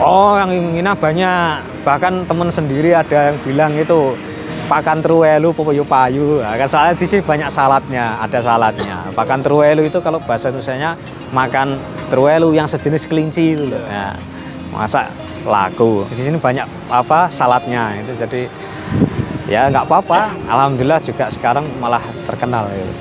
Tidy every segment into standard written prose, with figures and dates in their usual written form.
Oh, yang menghina banyak. Bahkan teman sendiri ada yang bilang itu pakan truwelu poyo payu. Nah, kan soalnya di sini banyak saladnya, ada saladnya. Pakan truwelu itu kalau bahasa Indonesianya makan truwelu yang sejenis kelinci itu loh. Nah, masa laku. Di sini banyak apa saladnya itu, jadi ya nggak apa-apa. Alhamdulillah juga sekarang malah terkenal gitu.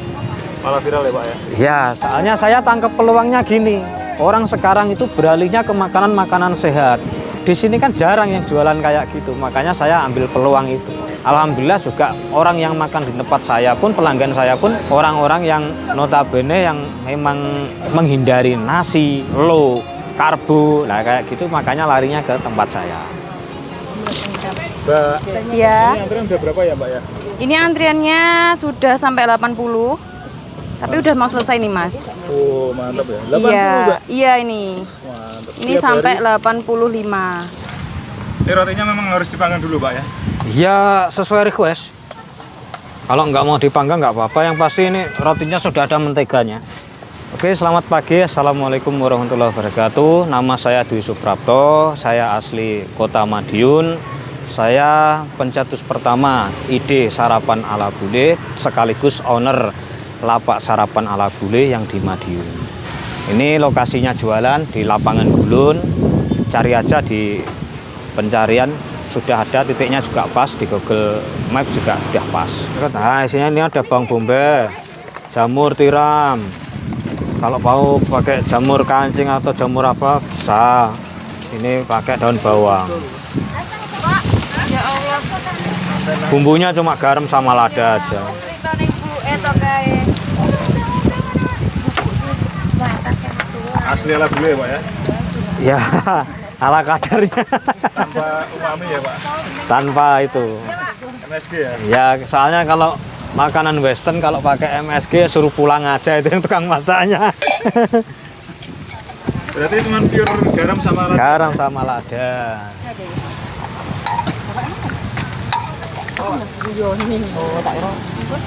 Malah viral ya Pak ya? Ya, soalnya saya tangkap peluangnya gini. Orang sekarang itu beralihnya ke makanan-makanan sehat. Di sini kan jarang yang jualan kayak gitu, makanya saya ambil peluang itu. Alhamdulillah juga orang yang makan di tempat saya pun, pelanggan saya pun, orang-orang yang notabene yang memang menghindari nasi, low, karbo, lah kayak gitu, makanya larinya ke tempat saya. Mbak, Ya, ini antrian udah berapa ya Mbak ya? ini antriannya sudah sampai 80. Tapi udah mau selesai nih, Mas. Oh, mantap ya. 80 Iya, Mbak? iya ini. Mantap. Ini Tiap sampai hari, 85. ini rotinya memang harus dipanggang dulu Pak ya? Ya sesuai request. Kalau nggak mau dipanggang nggak apa-apa, yang pasti ini rotinya sudah ada menteganya. Oke, selamat pagi. Assalamualaikum warahmatullahi wabarakatuh. Nama saya Dwi Suprapto, saya asli Kota Madiun. Saya pencetus pertama ide sarapan ala bule, sekaligus owner lapak sarapan ala bule yang di Madiun. Ini lokasinya jualan di lapangan Gulun. Cari aja di pencarian, sudah ada titiknya juga pas, di Google Maps juga sudah pas. Nah, isinya ini ada bawang bombay, jamur tiram. Kalau mau pakai jamur kancing atau jamur apa bisa. Ini pakai daun bawang. Bumbunya cuma garam sama lada aja. Asli ala bule ya Pak ya? Ya, ala kadarnya. Tanpa umami ya Pak? Tanpa itu. MSG ya? Ya, soalnya kalau makanan western kalau pakai MSG suruh pulang aja itu yang tukang masaknya. Berarti cuma pure garam sama lada? Garam sama lada.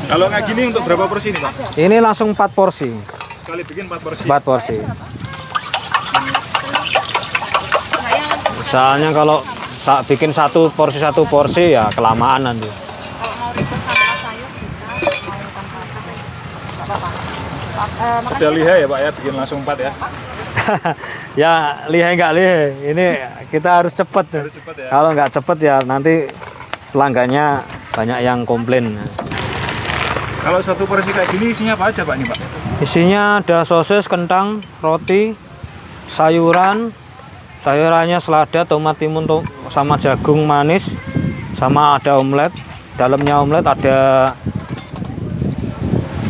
Kalau nggak gini untuk berapa porsi nih Pak? Ini langsung 4 porsi. Sekali bikin 4 porsi? 4 porsi. Misalnya kalau bikin satu porsi ya kelamaan nanti. Udah lihai ya Pak ya, bikin langsung 4 ya? Ya lihai nggak lihai, ini kita harus cepet. Harus cepet ya? Kalau nggak cepet ya nanti pelanggannya banyak yang komplain. Kalau satu porsi kayak gini isinya apa aja Pak ini Pak? Isinya ada sosis, kentang, roti, sayuran. Sayurannya selada, tomat timun, sama jagung manis, sama ada omelet. Dalamnya omelet ada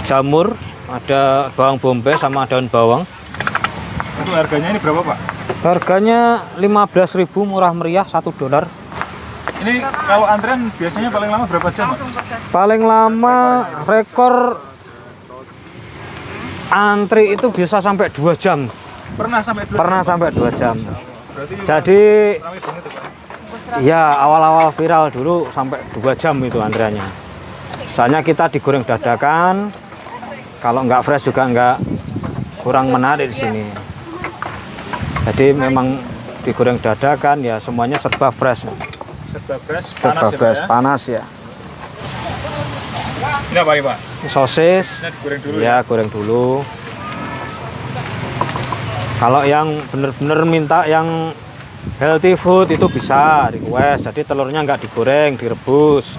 jamur, ada bawang bombay sama daun bawang. Untuk harganya ini berapa Pak? Harganya 15.000, murah meriah, $1. Ini kalau antrian biasanya paling lama berapa jam Pak? Paling lama rekor antri itu bisa sampai 2 jam. Pernah sampai 2 Pernah jam? sampai 2 jam. Berarti Jadi ramai banget ya Pak? ya awal-awal viral dulu sampai 2 jam itu antriannya. Soalnya kita digoreng dadakan. Kalau nggak fresh juga nggak, kurang menarik di sini. Jadi memang digoreng dadakan ya, semuanya serba fresh. Serba fresh, Serba panas ya Pak fresh, ya? panas ya. Ini apa ini Pak? Sosis Ini digoreng dulu ya, goreng dulu. Kalau yang bener-bener minta yang healthy food itu bisa request. Jadi telurnya nggak digoreng, direbus.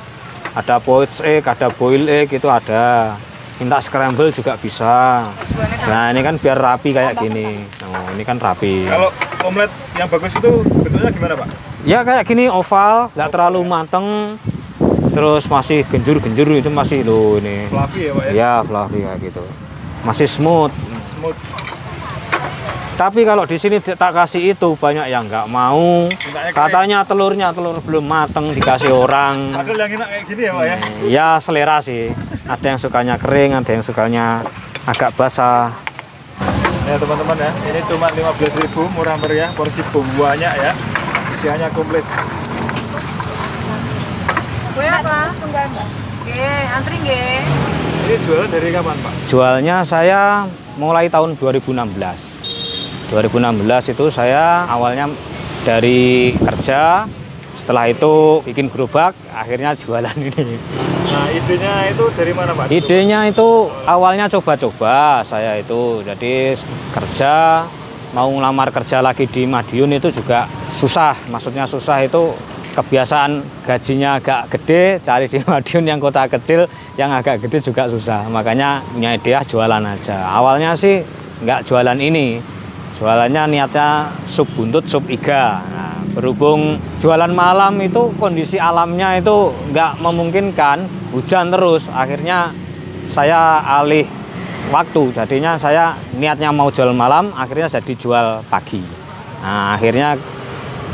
Ada poached egg, ada boiled egg itu ada. Minta scramble juga bisa. Nah ini kan biar rapi kayak gini. Oh, ini kan rapi. Kalau omelet yang bagus itu bentuknya gimana Pak? Ya kayak gini oval, nggak terlalu mateng. Terus masih genjur-genjur itu masih loh ini. Fluffy ya Pak ya? Ya fluffy kayak gitu. Masih smooth. Smooth. Tapi kalau di sini tak kasih itu banyak yang nggak mau. Mintanya Katanya telur belum mateng dikasih orang. Padahal yang enak kayak gini ya Pak ya? Ya selera sih. Ada yang sukanya kering, ada yang sukanya agak basah. Ya teman-teman ya, ini cuma 15.000, murah meriah, porsi banyak ya. Isiannya komplit. Gue apa? Tunggal enggak? Oke, antri nggih. Ini jualan dari kapan Pak? Jualnya saya mulai tahun 2016. 2016 itu saya awalnya dari kerja, setelah itu bikin gerobak, akhirnya jualan ini. Nah, idenya itu dari mana Pak? Idenya itu awalnya coba-coba saya itu, jadi kerja, mau ngelamar kerja lagi di Madiun itu juga susah, maksudnya susah itu kebiasaan gajinya agak gede, cari di Madiun yang kota kecil yang agak gede juga susah, makanya punya ide jualan aja. Awalnya sih nggak jualan ini, jualannya niatnya sup buntut, sup iga. Nah, berhubung jualan malam itu kondisi alamnya itu nggak memungkinkan, hujan terus, akhirnya saya alih waktu, jadinya saya niatnya mau jual malam, akhirnya jadi jual pagi. Nah, akhirnya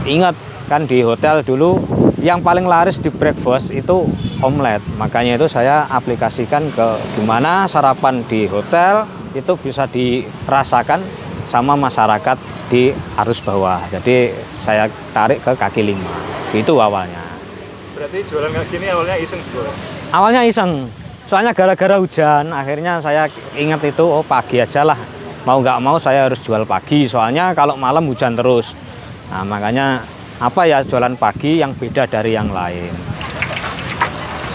ingat kan di hotel dulu yang paling laris di breakfast itu omelet, makanya itu saya aplikasikan ke gimana sarapan di hotel itu bisa dirasakan sama masyarakat di arus bawah. Jadi saya tarik ke kaki lima. Itu awalnya. Berarti jualan kayak gini awalnya iseng juga? Awalnya iseng. Soalnya gara-gara hujan, akhirnya saya ingat itu, oh pagi aja lah. Mau nggak mau saya harus jual pagi. Soalnya kalau malam hujan terus. Nah, makanya apa ya jualan pagi yang beda dari yang lain.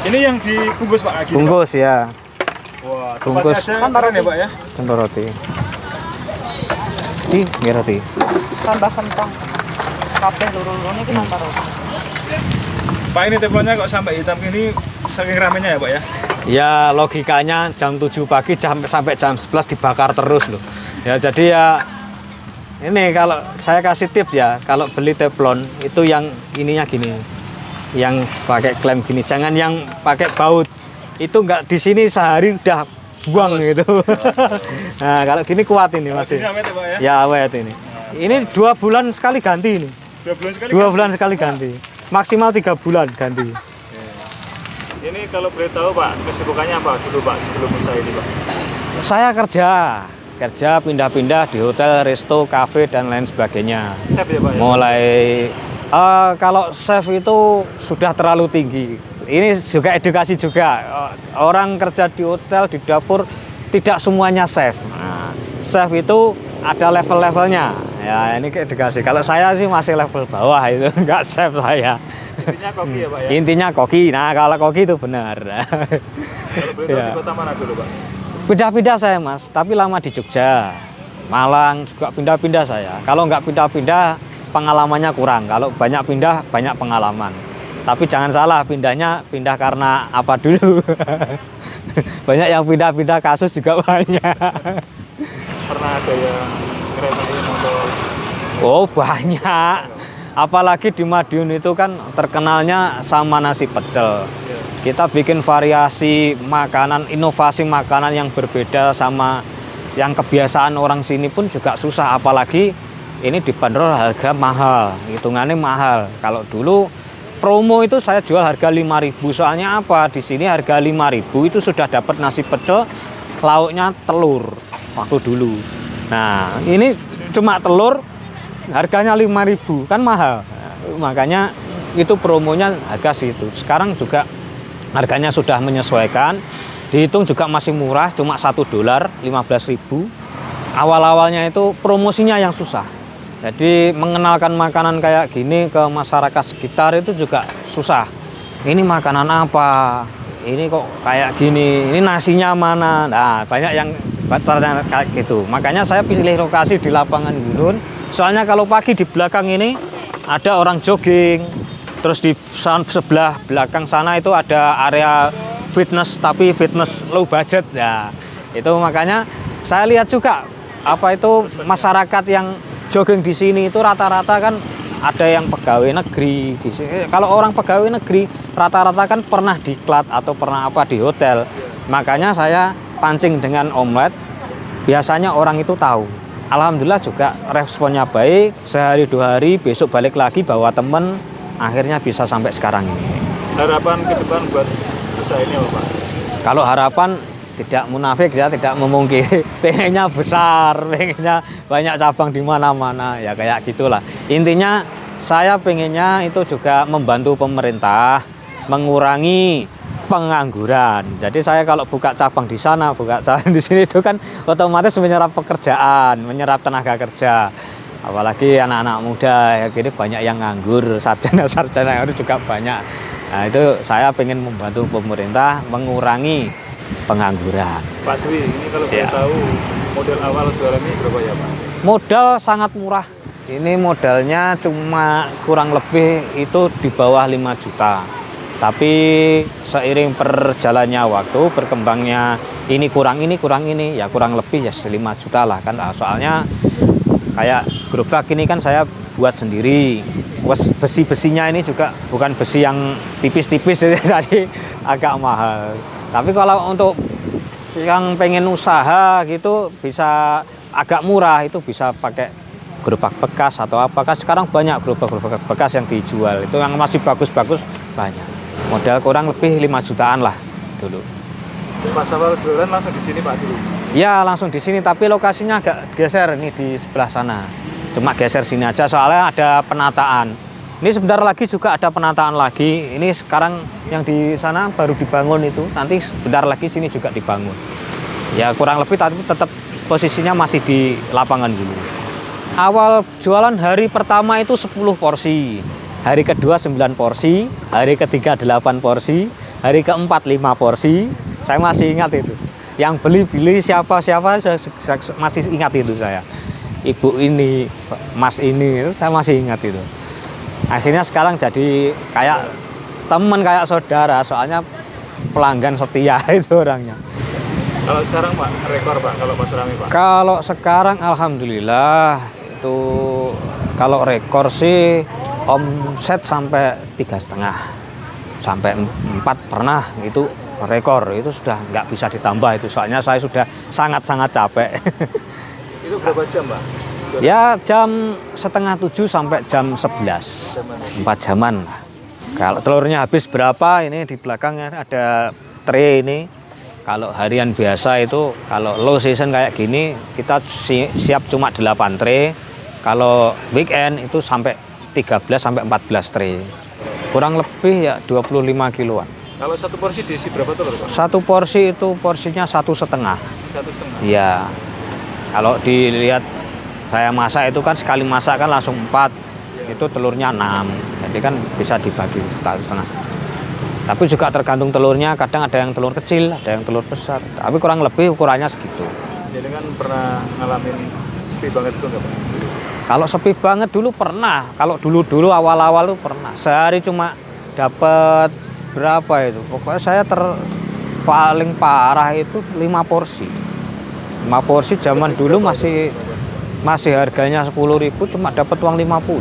Ini yang dibungkus Pak lagi? Bungkus ya. Wah, Bungkus. kantaran ya Pak ya? Contoh roti. Ini roti. Tambah kentang. Kabeh loro-loro ini kita taruh. Pak, ini teflonnya kok sampai hitam ini saking ramenya ya Pak ya? Ya logikanya jam 7 pagi sampai jam 11 dibakar terus loh. Ya jadi ya ini kalau saya kasih tips ya, kalau beli teflon itu yang ininya gini. Yang pakai klem gini, jangan yang pakai baut. Itu enggak di sini sehari udah buang gitu. Nah, kalau gini kuat ini masih. Ini awet ya Pak ya? Ya awet ini. Ini 2 bulan sekali ganti ini. 2 bulan sekali? 2 bulan sekali ganti. Maksimal 3 bulan ganti. Ini kalau boleh tahu Pak, kesibukannya apa dulu Pak sebelum usaha ini Pak? Saya kerja pindah-pindah di hotel, resto, kafe dan lain sebagainya. Chef ya Pak ya? Mulai kalau chef itu sudah terlalu tinggi. Ini juga edukasi juga. Orang kerja di hotel, di dapur tidak semuanya chef. Nah, chef itu ada level-levelnya. Ya, ini edukasi. Kalau saya sih masih level bawah itu, enggak chef saya. Intinya koki ya Pak ya? Intinya koki. Nah, kalau koki itu benar. Kalau boleh tahu Ya. di kota mana dulu Pak? Pindah-pindah saya Mas, tapi lama di Jogja, Malang juga pindah-pindah saya. Kalau nggak pindah-pindah pengalamannya kurang. Kalau banyak pindah banyak pengalaman. Tapi jangan salah, pindah karena apa dulu. Banyak yang pindah-pindah kasus juga banyak. Pernah ada yang ngeremehin motor? Oh banyak. Apalagi di Madiun itu kan terkenalnya sama nasi pecel. Kita bikin variasi makanan, inovasi makanan yang berbeda sama yang kebiasaan orang sini pun juga susah. Apalagi ini dibanderol harga mahal, hitungannya mahal. Kalau dulu promo itu saya jual harga 5.000. Soalnya apa? Di sini harga 5.000 itu sudah dapat nasi pecel, lauknya telur waktu dulu. Nah, ini cuma telur harganya 5.000, kan mahal. Nah, makanya itu promonya harga situ. Sekarang juga harganya sudah menyesuaikan, dihitung juga masih murah, cuma $1, 15.000. Awal-awalnya itu promosinya yang susah. Jadi mengenalkan makanan kayak gini ke masyarakat sekitar itu juga susah. Ini makanan apa? Ini kok kayak gini? Ini nasinya mana? Nah, banyak yang bertanya kayak gitu. Makanya saya pilih lokasi di lapangan Gunung. Soalnya kalau pagi di belakang ini ada orang jogging. Terus di sebelah belakang sana itu ada area fitness, tapi fitness low budget ya. Itu makanya saya lihat juga apa itu masyarakat yang jogging di sini itu rata-rata kan ada yang pegawai negeri. Kalau orang pegawai negeri rata-rata kan pernah diklat atau pernah apa di hotel. Makanya saya pancing dengan omelet. Biasanya orang itu tahu. Alhamdulillah juga responnya baik. Sehari 2 hari besok balik lagi bawa temen. Akhirnya bisa sampai sekarang ini. Harapan ke depan buat usaha ini apa Pak? Kalau harapan tidak munafik ya, tidak memungkiri. Pengennya besar, pengennya banyak cabang di mana-mana ya kayak gitulah. Intinya saya pengennya itu juga membantu pemerintah mengurangi pengangguran. Jadi saya kalau buka cabang di sana, buka cabang di sini itu kan otomatis menyerap pekerjaan, menyerap tenaga kerja. Apalagi anak-anak muda ya gini banyak yang nganggur, sarjana-sarjana itu juga banyak. Nah itu saya pengen membantu pemerintah mengurangi pengangguran. Pak Dwi, ini kalau boleh tahu modal awal jualan ini berapa ya Pak? Modal sangat murah. Ini modalnya cuma kurang lebih itu di bawah 5 juta. Tapi seiring perjalannya waktu, berkembangnya ini kurang ini, ya kurang lebih ya 5 juta lah kan. Soalnya kayak gerobak ini kan saya buat sendiri. Besi-besinya ini juga bukan besi yang tipis-tipis jadi agak mahal. Tapi kalau untuk yang pengen usaha gitu bisa agak murah, itu bisa pakai gerobak bekas atau apa. Kan sekarang banyak gerobak-gerobak bekas yang dijual. Itu yang masih bagus-bagus banyak. Modal kurang lebih 5 jutaan lah dulu. Pas awal jualan langsung di sini Pak dulu? Ya langsung di sini, tapi lokasinya agak geser nih di sebelah sana. Cuma geser sini aja soalnya ada penataan. Ini sebentar lagi juga ada penataan lagi. Ini sekarang yang di sana baru dibangun itu. Nanti sebentar lagi sini juga dibangun. Ya kurang lebih tapi tetap posisinya masih di lapangan dulu. Awal jualan hari pertama itu 10 porsi. Hari kedua 9 porsi. Hari ketiga 8 porsi. Hari keempat 5 porsi. Saya masih ingat itu. Yang beli siapa-siapa saya masih ingat itu saya. Ibu ini, Mas ini, saya masih ingat itu. Akhirnya sekarang jadi kayak teman, kayak saudara, soalnya pelanggan setia itu orangnya. Kalau sekarang Pak, rekor Pak kalau pas rame Pak? Kalau sekarang alhamdulillah itu kalau rekor sih omset sampai 3,5 sampai 4 pernah itu rekor, itu sudah nggak bisa ditambah itu soalnya saya sudah sangat-sangat capek. Itu berapa jam Pak? Ya jam setengah 7 sampai jam 11, 4 jaman. Kalau telurnya habis berapa, ini di belakangnya ada tray ini. Kalau harian biasa itu, kalau low season kayak gini, kita siap cuma 8 tray. Kalau weekend itu sampai 13 sampai 14 tray. Kurang lebih ya 25 kiloan. Kalau satu porsi diisi berapa telur Pak? Satu porsi itu porsinya 1,5. 1,5? Iya. Kalau dilihat saya masak itu kan sekali masak kan langsung 4. Itu telurnya 6. Jadi kan bisa dibagi 1,5. Tapi juga tergantung telurnya, kadang ada yang telur kecil, ada yang telur besar. Tapi kurang lebih ukurannya segitu. Jadi kan pernah ngalamin sepi banget itu nggak Pak? Kalau sepi banget dulu pernah. Kalau dulu awal-awal tuh pernah. Sehari cuma dapat berapa itu? Pokoknya saya paling parah itu 5 porsi. 5 porsi zaman dulu masih harganya 10.000, cuma dapat uang 50.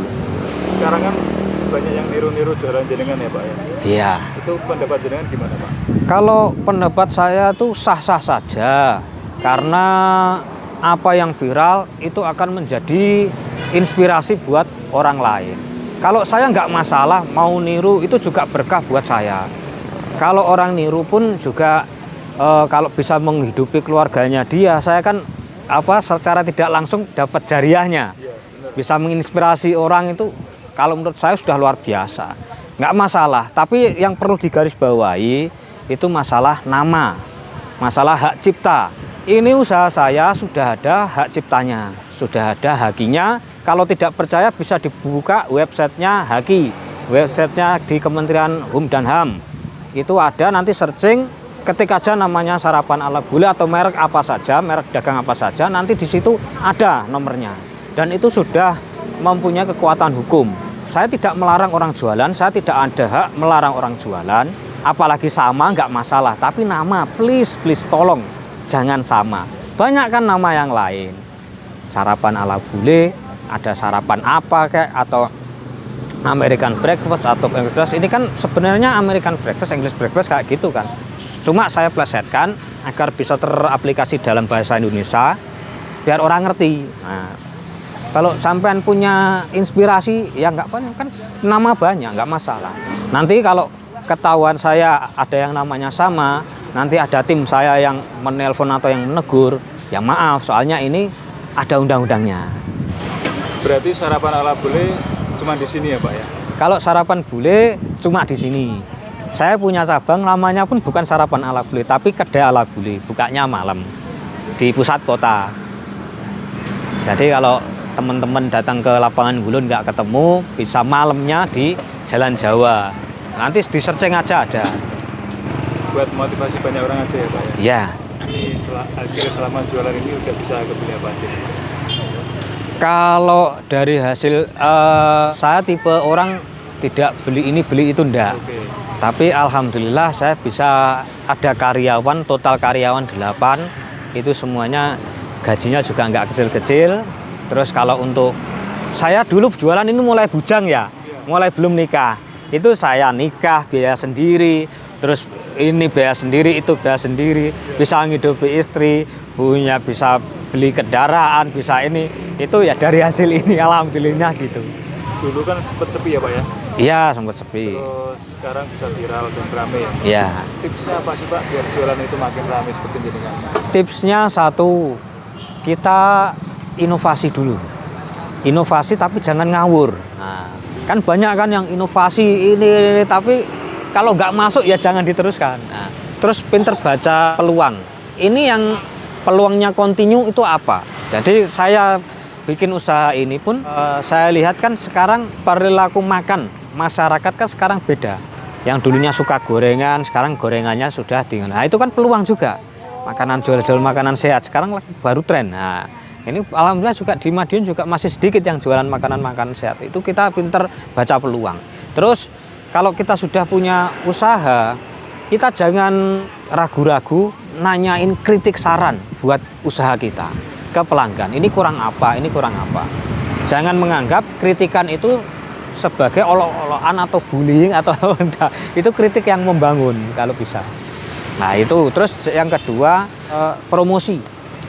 Sekarang kan banyak yang niru-niru jualan jenengan ya Pak ya? Iya. Itu pendapat jenengan gimana Pak? Kalau pendapat saya tuh sah-sah saja. Karena apa yang viral itu akan menjadi inspirasi buat orang lain. Kalau saya nggak masalah, mau niru itu juga berkah buat saya. Kalau orang niru pun juga kalau bisa menghidupi keluarganya dia, saya kan secara tidak langsung dapat jariahnya. Bisa menginspirasi orang itu, kalau menurut saya sudah luar biasa. Nggak masalah, tapi yang perlu digarisbawahi itu masalah nama, masalah hak cipta. Ini usaha saya sudah ada hak ciptanya, sudah ada hakinya. Kalau tidak percaya bisa dibuka websitenya Haki, websitenya di Kementerian Hukum dan HAM. Itu ada, nanti searching, ketik aja namanya Sarapan Ala Bule atau merek apa saja, merek dagang apa saja, nanti di situ ada nomornya. Dan itu sudah mempunyai kekuatan hukum. Saya tidak melarang orang jualan, saya tidak ada hak melarang orang jualan, apalagi sama nggak masalah. Tapi nama, please tolong jangan sama. Banyak kan nama yang lain. Sarapan Ala Bule, ada sarapan apa kayak, atau American breakfast atau English breakfast. Ini kan sebenarnya American breakfast, English breakfast kayak gitu kan. Cuma saya plesetkan agar bisa teraplikasi dalam bahasa Indonesia biar orang ngerti. Nah, kalau sampean punya inspirasi ya nggak apa, kan nama banyak, nggak masalah. Nanti kalau ketahuan saya ada yang namanya sama, nanti ada tim saya yang menelpon atau yang menegur, ya maaf soalnya ini ada undang-undangnya. Berarti Sarapan Ala Bule cuma di sini ya Pak ya? Kalau Sarapan Bule cuma di sini. Saya punya cabang, namanya pun bukan Sarapan Ala Bule, tapi Kedai Ala Bule, bukanya malam di pusat kota. Jadi kalau teman-teman datang ke lapangan Gulun nggak ketemu, bisa malamnya di Jalan Jawa. Nanti di searching aja ada. Buat motivasi banyak orang aja ya Pak ya? Ya, Ini hasil selama jualan ini udah bisa kebeli apa aja? kalau dari hasil saya tipe orang tidak beli ini beli itu enggak. Oke. Tapi alhamdulillah saya bisa ada karyawan, total karyawan 8. Itu semuanya gajinya juga nggak kecil-kecil. Terus kalau untuk saya dulu jualan ini mulai bujang ya, mulai belum nikah. Itu saya nikah biaya sendiri, terus ini biaya sendiri, itu biaya sendiri, bisa ngidupi istri, punya bisa beli kendaraan, bisa ini. Itu ya dari hasil ini alhamdulillah gitu. Dulu kan sempat sepi ya Pak ya? Iya, sempat sepi. Terus sekarang bisa viral dan rame ya? Ya. Tipsnya apa sih Pak biar jualan itu makin rame seperti ini kan? Tipsnya satu, kita inovasi dulu. Inovasi tapi jangan ngawur. Nah, kan banyak kan yang inovasi ini tapi kalau nggak masuk ya jangan diteruskan. Nah, terus pinter baca peluang. Ini yang peluangnya kontinu itu apa? Jadi saya bikin usaha ini pun saya lihat kan sekarang perilaku makan masyarakat kan sekarang beda. Yang dulunya suka gorengan, sekarang gorengannya sudah dingin. Nah, itu kan peluang juga. Makanan jual-jual makanan sehat sekarang baru tren. Nah, ini alhamdulillah juga di Madiun juga masih sedikit yang jualan makanan-makanan sehat. Itu kita pinter baca peluang. Terus kalau kita sudah punya usaha, kita jangan ragu-ragu nanyain kritik saran buat usaha kita ke pelanggan. Ini kurang apa, ini kurang apa. Jangan menganggap kritikan itu sebagai olok-olokan atau bullying atau enggak. Itu kritik yang membangun kalau bisa. Nah itu, terus yang kedua promosi.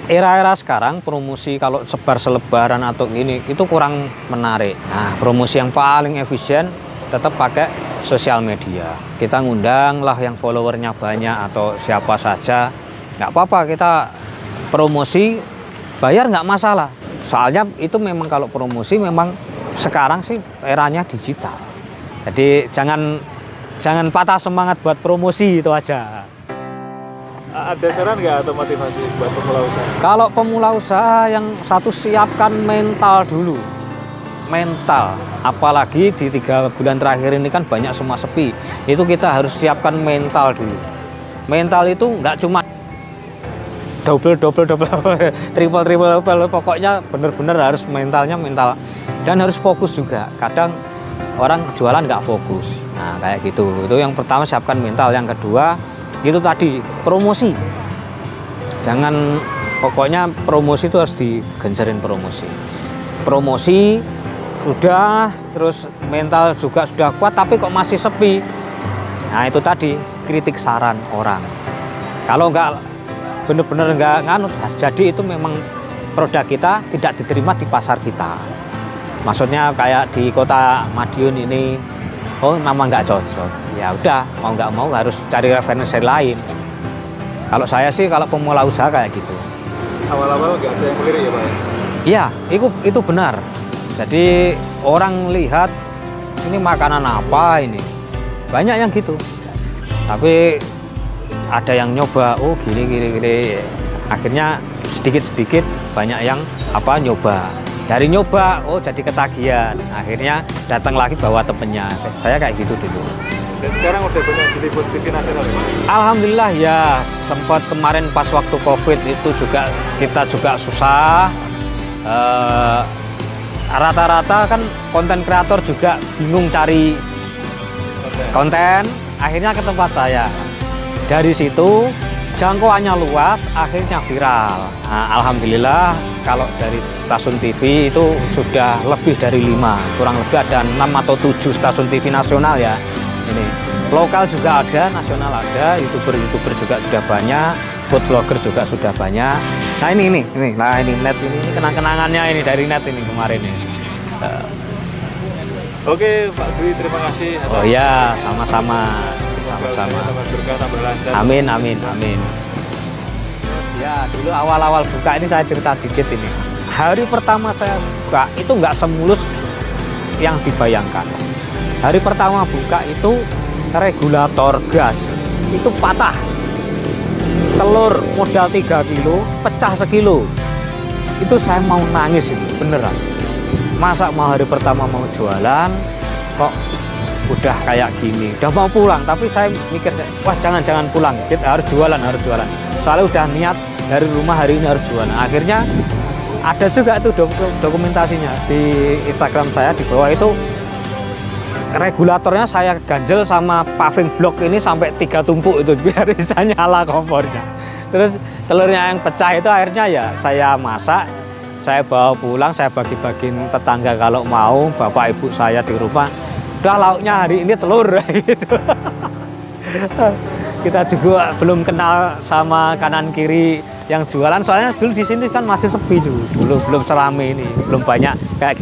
Era-era sekarang promosi kalau sebar selebaran atau ini itu kurang menarik. Nah promosi yang paling efisien tetap pakai sosial media. Kita ngundang lah yang followernya banyak atau siapa saja. Nggak apa-apa kita promosi, bayar nggak masalah. Soalnya itu memang kalau promosi memang sekarang sih eranya digital. Jadi jangan patah semangat buat promosi itu aja. Ada saran nggak atau motivasi buat pemula usaha? Kalau pemula usaha yang satu siapkan mental dulu. Mental, apalagi di 3 bulan terakhir ini kan banyak semua sepi. Itu kita harus siapkan mental dulu. Mental itu nggak cuma double, triple, pokoknya bener-bener harus mentalnya mental. Dan harus fokus juga. Kadang orang jualan nggak fokus. Nah kayak gitu. Itu yang pertama siapkan mental. Yang kedua itu tadi promosi, jangan pokoknya promosi itu harus digencerin promosi sudah, terus mental juga sudah kuat tapi kok masih sepi. Nah itu tadi kritik saran orang, kalau nggak bener-bener nggak nganut, jadi itu memang produk kita tidak diterima di pasar kita. Maksudnya kayak di kota Madiun ini, oh memang nggak cocok. Ya udah, mau nggak mau harus cari referensi lain. Kalau saya sih kalau pemula usaha kayak gitu. Awal-awal nggak ada yang melirik ya Pak? Iya, itu benar. Jadi orang lihat ini makanan apa ini, banyak yang gitu. Tapi ada yang nyoba, oh gini. Akhirnya sedikit banyak yang nyoba. Dari nyoba, oh jadi ketagihan. Akhirnya datang lagi bawa temennya. Saya kayak gitu dulu. Dan sekarang udah banyak diliput TV nasional ya? Alhamdulillah ya, sempat kemarin pas waktu Covid itu juga kita juga susah. Rata-rata kan konten kreator juga bingung cari konten, akhirnya ke tempat saya. Dari situ jangkauannya luas, akhirnya viral. Nah, alhamdulillah kalau dari stasiun TV itu sudah lebih dari 5, kurang lebih ada 6 atau 7 stasiun TV nasional ya. Ini lokal juga ada, nasional ada, youtuber juga sudah banyak, food vlogger juga sudah banyak. Nah ini net ini kenang-kenangannya ini dari net ini kemarin ini. Oke Pak Dwi, terima kasih. Oh iya, sama-sama. Tambah berkah, tambah lancar. Amin. Ya dulu awal-awal buka ini saya cerita dikit ini. Hari pertama saya buka itu nggak semulus yang dibayangkan. Hari pertama buka itu regulator gas itu patah. Telur modal 3 kilo pecah sekilo. Itu saya mau nangis itu beneran. masa mau hari pertama mau jualan kok udah kayak gini, udah mau pulang, tapi saya mikir, wah jangan pulang, kita harus jualan, soalnya udah niat dari rumah hari ini harus jualan. Akhirnya ada juga tuh dokumentasinya di Instagram saya, di bawah itu regulatornya saya ganjel sama paving block ini sampai 3 tumpuk itu biar bisa nyala kompornya. Terus telurnya yang pecah itu akhirnya ya saya masak, saya bawa pulang, saya bagi-bagiin tetangga kalau mau, bapak ibu saya di rumah. Udah lauknya hari ini telur gitu. Kita juga belum kenal sama kanan kiri yang jualan, soalnya dulu di sini kan masih sepi dulu belum serame ini, belum banyak kayak